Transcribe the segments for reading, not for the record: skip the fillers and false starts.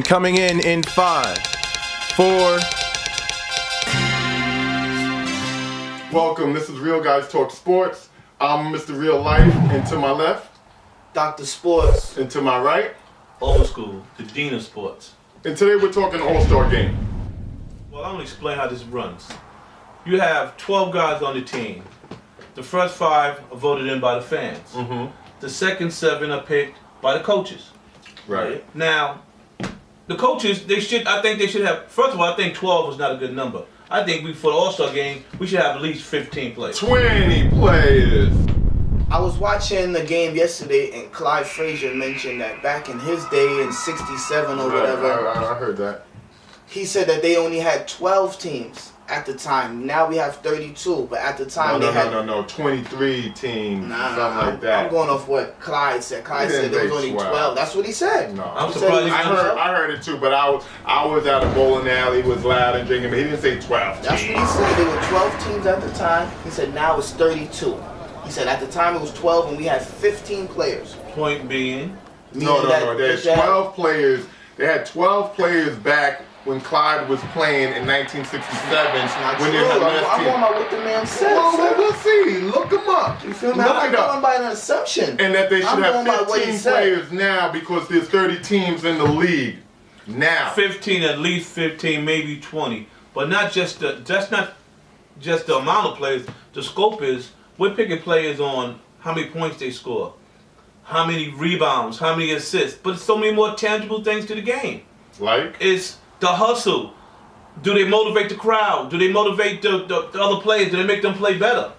Coming in 5, 4. Welcome, this is Real Guys Talk Sports. I'm Mr. Real Life, and to my left, Dr. Sports. and to my right. Old school, the dean of sports. And today we're talking All-Star Game. Well, I'm going to explain how this runs. You have 12 guys on the team. The first 5 are voted in by the fans. The second 7 are picked by the coaches. Right. Now, the coaches, I think they should have, first of all, I think 12 is not a good number. I think for the All-Star Game, we should have at least 15 players. 20 players. I was watching the game yesterday, and Clyde Frazier mentioned that back in his day in '67 or whatever, I heard that. he said that they only had 12 teams at the time. Now we have 32, but at the time they had... No, 23 teams, something like that. I'm going off what Clyde said. Clyde said there was only 12. That's what he said. No. I'm surprised I heard it too, but I was at a bowling alley, was loud and drinking, but he didn't say 12 That's teams. what he said. There were 12 teams at the time. He said now it's 32. He said at the time it was 12 and we had 15 players. Point being, No. They had 12 players. They had 12 players back when Clyde was playing in 1967. When they had last I'm team. going by what the man said. Well, we'll see. Look them up. You feel me? I'm not going by an assumption. And that they should I'm have going by what he 15 said. players now because there's 30 teams in the league now. 15, at least 15, maybe 20. But not just that's not just the amount of players. The scope is we're picking players on how many points they score, how many rebounds, how many assists. But it's so many more tangible things to the game. Like? It's the hustle. Do they motivate the crowd? Do they motivate the other players? Do they make them play better?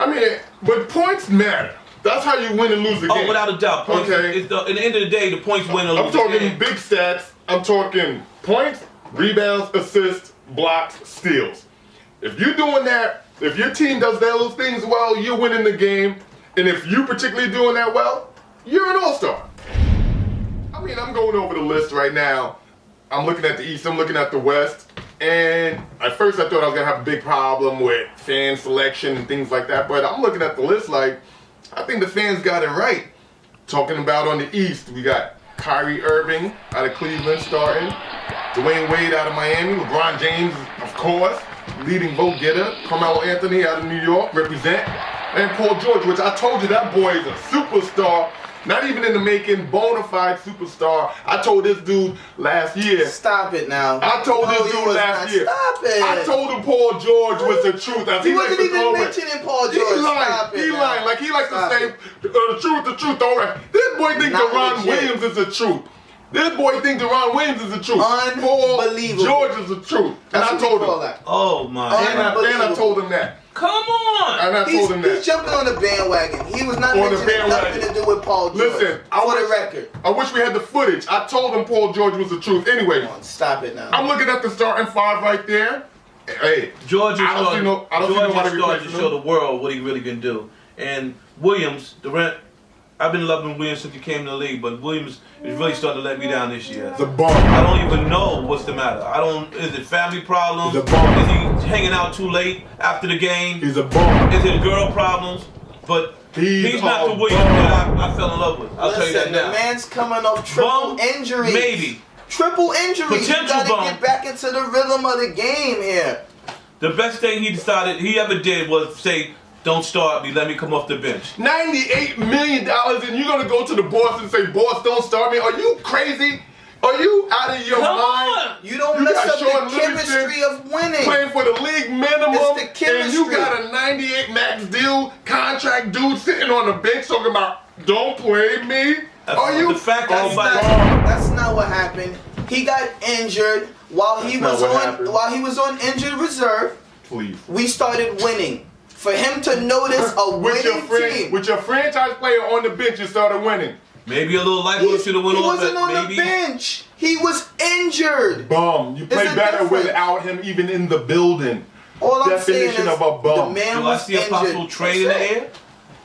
I mean, but points matter. That's how you win and lose the game. Oh, without a doubt. Points, Okay. at the end of the day, the points win or lose I'm talking the game. big stats. I'm talking points, rebounds, assists, blocks, steals. If you're doing that, if your team does those things well, you're winning the game. And if you particularly doing that well, you're an all-star. I mean, I'm going over the list right now. I'm looking at the East, I'm looking at the West. And at first I thought I was going to have a big problem with fan selection and things like that. But I'm looking at the list like, I think the fans got it right. Talking about on the East, we got Kyrie Irving out of Cleveland starting. Dwayne Wade out of Miami. LeBron James, of course, leading vote getter. Carmelo Anthony out of New York, represent. And Paul George, which I told you that boy is a superstar. Not even in the making, bona fide superstar. I told this dude last year. Stop it now. I told this dude last year. Stop it. I told him Paul George was the truth. He wasn't even mentioning Paul George. He lying. Stop it He now. lying. Like he likes Stop to say the truth. All right. This boy thinks Not Deron legit. Williams is the truth. This boy thinks Deron Williams is the truth. Unbelievable. Paul George is the truth. And That's I what told we call him. that. Oh my. And I told him that. Come on. And I told him He's that. jumping on the bandwagon. He was not On the mentioning bandwagon. nothing to do with Paul George. Listen, for the record. I wish we had the footage. I told him Paul George was the truth. Anyway, Come on, stop it now. I'm looking at the starting 5 right there. Hey, George is I don't see nobody starting to replacing show him. the world what he really can do. And Williams, I've been loving Williams since he came to the league, but Williams is really starting to let me down this year. The bomb. I don't even know what's the matter. Is it family problems? He's a bum. Is he hanging out too late after the game? He's a bomb. Is it girl problems? But He's not a the Williams bum. that I fell in love with. I'll tell you that Listen, now. the man's coming off triple Bum? injuries. Maybe. Triple injuries. Potential You gotta bum. get back into the rhythm of the game here. The best thing he ever did was say, "Don't start me. Let me come off the bench." $98 million, and you're gonna go to the boss and say, "Boss, don't start me." Are you crazy? Are you out of your Come mind? on. You don't You mess got up Sean the chemistry Livingston of winning. Playing for the league minimum, It's the and you chemistry. got a 98 max deal contract dude sitting on the bench talking about, "Don't play me." Are you? The fact that That's not what happened. He got injured while he That's was not what happened. on injured reserve. Please. We started winning. For him to notice a winning team. With your franchise player on the bench, you started winning. Maybe a little light bulb should have went He off. wasn't on Maybe. the bench. He was injured. Bum. You play There's a better difference. without him even in the building. All I'm saying Definition is of a bum. the man Do I was see a injured. possible trade in the That's it. air?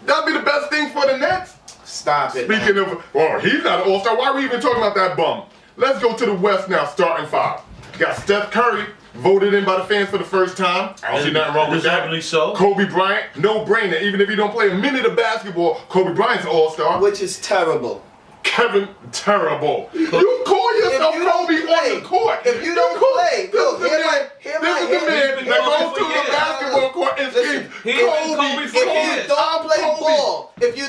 That'd be the best thing for the Nets. Stop it. Speaking of, well, he's not an all-star. Why are we even talking about that bum? Let's go to the West now, starting 5. Got Steph Curry, voted in by the fans for the first time. I don't see nothing wrong with that. Deservedly so. Kobe Bryant, no brainer. Even if you don't play a minute of basketball, Kobe Bryant's an all-star. Which is terrible. Kevin, terrible. You call yourself If you don't Kobe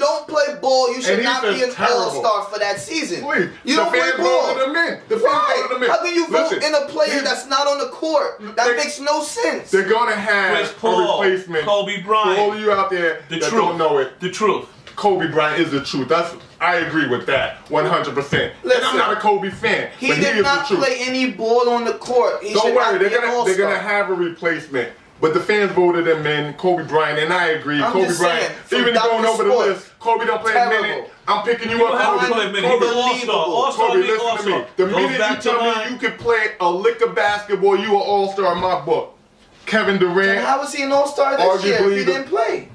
don't play ball, you should And not he's be an just terrible. all-star for that season. Please. You The don't play fans ball. voted him in. The fans Right. voted him in. How can you vote Listen, in a player he's- that's not on the court? That They- makes no sense. They're gonna have Chris a Paul, replacement. Kobe Bryant. For all of you out there The that truth. don't know it, The truth. Kobe Bryant is the truth. I agree with that 100%. And Listen, I'm not a Kobe fan, He but he did is not the truth. play any ball on the court. He Don't should worry, not they're be an gonna all-star. have a replacement. But the fans voted him in, Kobe Bryant, and I agree. I'm Kobe just Bryant, saying, from even Dr. going over the Sports, list, Kobe don't play terrible. a minute. I'm picking you don't up, have to Kobe. play a minute. Kobe, He's an all-star. All-star Kobe, means listen to all-star. me. The Goes minute back you to tell me mine. you can play a lick of basketball, you an all-star in my book. Kevin Durant, And how was he an all-star this year if Arguably he the- didn't play?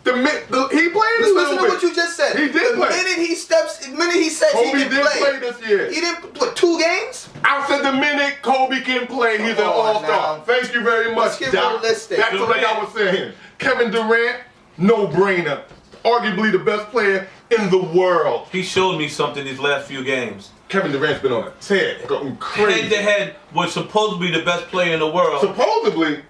he played a Just little listen to bit. what you just said. He did the play. minute he says Kobe he can did play, play this year. he didn't, what, 2 games? I said the minute Kobe can play, he's an Come on all-star. now. Thank you very much, Let's get Doc. realistic. Back to like I was saying. Kevin Durant, no-brainer. Arguably the best player in the world. He showed me something these last few games. Kevin Durant's been on a tear, going crazy. Head to head was supposed to be the best player in the world. Supposedly,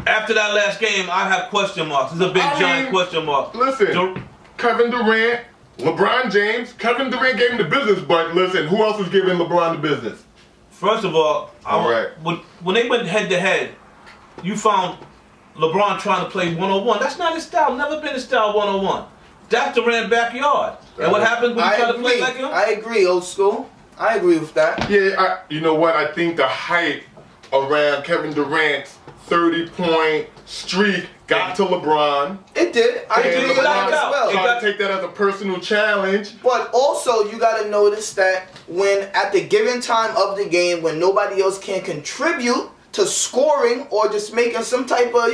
After that last game, I have question marks. It's a big giant question mark. listen, Kevin Durant, LeBron James, Kevin Durant gave him the business, but listen, who else is giving LeBron the business? First of all, Right. when they went head to head, you found LeBron trying to play 101. That's not his style. Never been his style 101. That's Durant's backyard. And what happens when you try to play like him? I agree, old school. I agree with that. Yeah, you know what? I think the hype around Kevin Durant's 30-point streak got to LeBron. It did. I And agree with that as well. tried to take that as a personal challenge. But also, you got to notice that when at the given time of the game, when nobody else can contribute to scoring or just making some type of,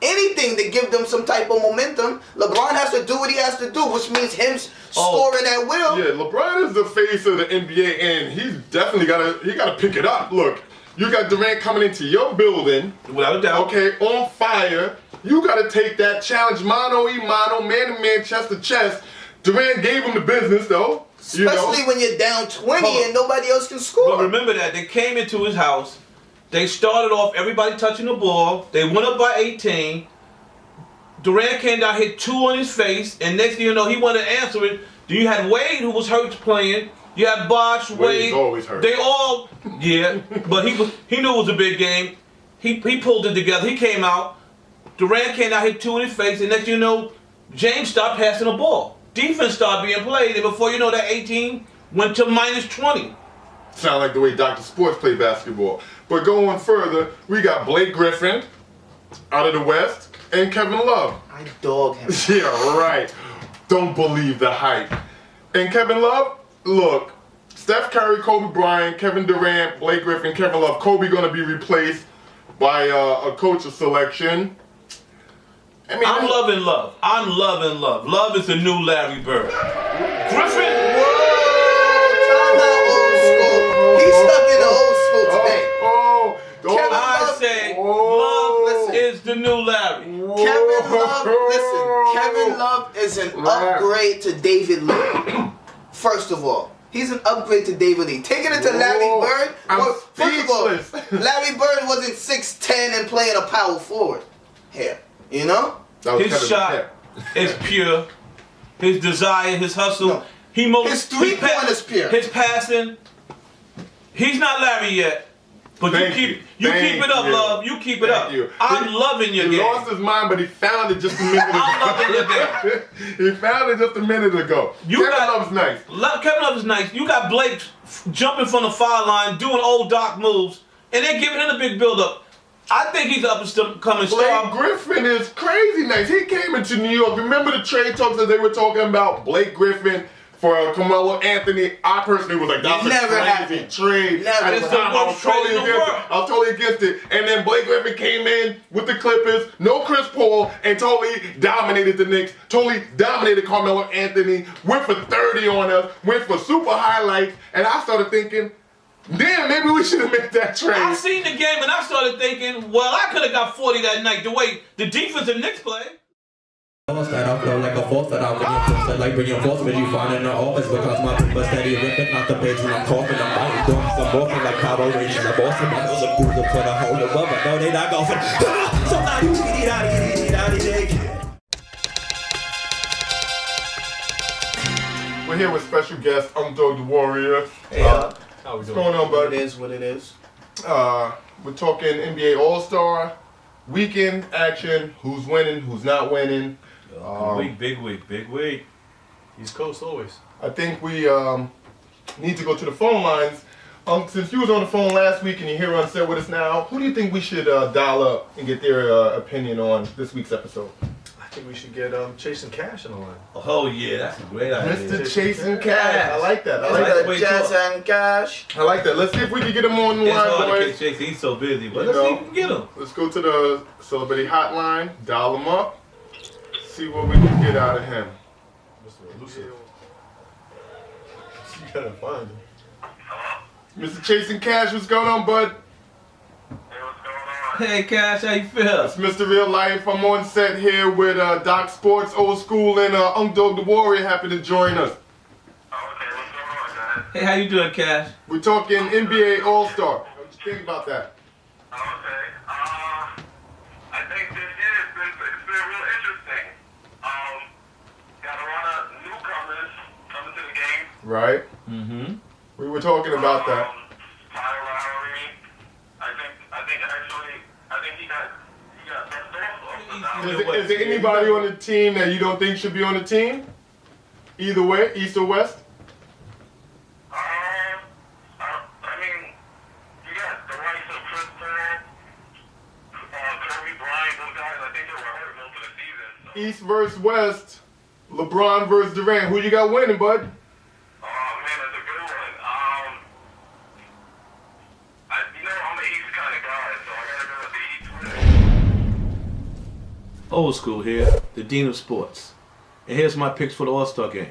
anything to give them some type of momentum, LeBron has to do what he has to do, which means him scoring at will. Yeah, LeBron is the face of the NBA, and he's definitely gotta pick it up. Look, you got Durant coming into your building, Without a doubt. okay, on fire. You gotta take that challenge, mano y mano, man to man, chest to chest. Durant gave him the business, though. Especially when you're down 20 Hold on. and nobody else can score. But remember that they came into his house. They started off everybody touching the ball. They went up by 18. Durant came down, hit 2 on his face, and next thing you know, he wanted to answer it. You had Wade, who was hurt playing. You had Bosh, Wade. Wade's always hurt. They all, yeah, but he knew it was a big game. He pulled it together. He came out. Durant came out, hit 2 in his face, and next thing you know, James stopped passing the ball. Defense started being played, and before you know, that 18 went to minus 20. Sound like the way Dr. Sports play basketball. But going further, we got Blake Griffin out of the West and Kevin Love. I dog him. Yeah, right. Don't believe the hype. And Kevin Love, look, Steph Curry, Kobe Bryant, Kevin Durant, Blake Griffin, Kevin Love. Kobe gonna be replaced by a coach's selection. I mean, I'm loving Love. I'm loving Love. Love is the new Larry Bird. Griffin. Time out, old school. He's stuck in the old school today. Kevin I Love- say Oh. Love is the new Larry. Kevin Love, listen, Kevin Love is an upgrade to David Lee. First of all, he's an upgrade to David Lee. Taking it to Larry Whoa. Bird, I'm first of all, speechless. Larry Bird wasn't 6'10" and playing a power forward. Here, That was His Kevin- shot yeah. is pure. His desire, his hustle. No. His three-point is pure. His passing. He's not Larry yet. But Thank you keep it up, you. Love. You keep it Thank up. you. I'm loving your He game. lost his mind, but he found it just a minute ago. I'm loving your He found it just a minute ago. Kevin Love's nice. Kevin Love is nice. You got Blake jumping from the foul line, doing old Doc moves, and they're giving him a big build-up. I think he's up and coming Blake strong. Griffin is crazy nice. He came into New York. Remember the trade talks that they were talking about Blake Griffin for Carmelo Anthony? I personally was like, that's Never a crazy happened. trade. Never. At the It's the time, I was worst trade totally in the against it. world. I was totally against it. And then Blake Griffin came in with the Clippers, no Chris Paul, and totally dominated the Knicks. Totally dominated Carmelo Anthony. Went for 30 on us. Went for super highlights. And I started thinking, damn, maybe we should have made that trade. I seen the game and I started thinking, well, I could have got 40 that night the way the defense and Knicks played. Stand up flow like a force that I bring your force like reinforcement you find in the office because my paper steady ripping out the page when I'm talking. I'm biting dogs, I'm morphing like Power Rangers. I'm bossing my nose and bruising for the whole of world, but no, they not golfing. So now you get it out of here. We're here with special guest, Dog the Warrior. Hey, How we what's doing? going on, bud? It is what it is. We're talking NBA All-Star weekend action. Who's winning? Who's not winning? Big week. East Coast always. I think we need to go to the phone lines. Since you was on the phone last week and you're here on set with us now, who do you think we should dial up and get their opinion on this week's episode? I think we should get Chasin Cash on the line. Oh yeah, that's a great idea. Mr. Chasin Cash. I like that. I like that. Wait, Chasin Cash. I like that. Let's see if we can get him on the It's line, hard to boys. catch Jason. He's so busy, but You let's see know. if we can get him. Let's go to the celebrity hotline, dial him up, see what we can get out of him. Mr. Elusive. You gotta find him. Mr. Chasin Cash, what's going on, bud? Hey Cash, how you feel? It's Mr. Real Life. I'm on set here with Doc Sports, Old School, and Dog the Warrior happy to join us. Hey, how you doing, Cash? We're talking NBA All-Star. What do you think about that? I think this year it's been real interesting. Got a lot of newcomers coming to the game. Right. Mm-hmm. We were talking about that. Kyle Lowry. I think he got best off. Is there anybody on the team that you don't think should be on the team? Either way, East or West? I mean, you got the likes of Chris Paul, Kobe Bryant, those guys. I think they were hurt most of the season. So. East versus West. LeBron versus Durant. Who you got winning, bud? Oh man, that's a good one. I'm an East kind of guy, so I gotta go with the East. Old School here, the Dean of Sports. And here's my picks for the All-Star game.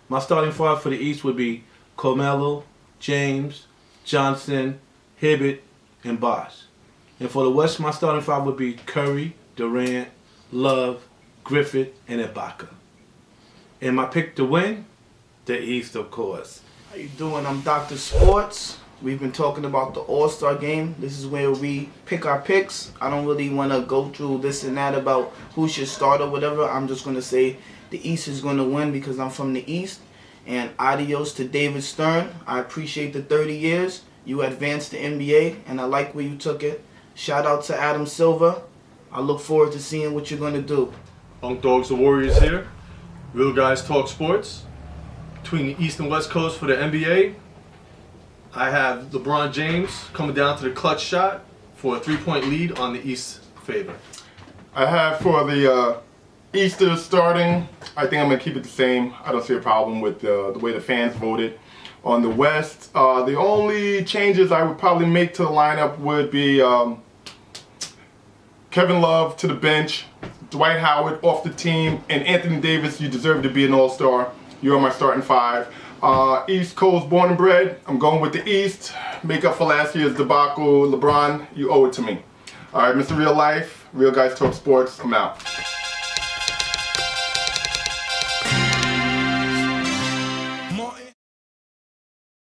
My starting five for the East would be Carmelo, James, Johnson, Hibbert, and Bosh. And for the West, my starting five would be Curry, Durant, Love, Griffith, and Ibaka. And my pick to win, the East, of course. How you doing? I'm Dr. Sports. We've been talking about the All-Star game. This is where we pick our picks. I don't really want to go through this and that about who should start or whatever. I'm just going to say the East is going to win because I'm from the East. And adios to David Stern. I appreciate the 30 years. You advanced the NBA, and I like where you took it. Shout out to Adam Silver. I look forward to seeing what you're going to do. Dogs the Warriors here. Real guys talk sports. Between the East and West Coast for the NBA, I have LeBron James coming down to the clutch shot for a 3-point lead on the East favor. I have for the Easter starting, I think I'm going to keep it the same. I don't see a problem with the way the fans voted. On the West, the only changes I would probably make to the lineup would be Kevin Love to the bench, Dwight Howard off the team, and Anthony Davis, you deserve to be an All-Star. You're my starting five. East Coast born and bred, I'm going with the East. Make up for last year's debacle. LeBron, you owe it to me. All right, Mr. Real Life, Real Guys Talk Sports, I'm out.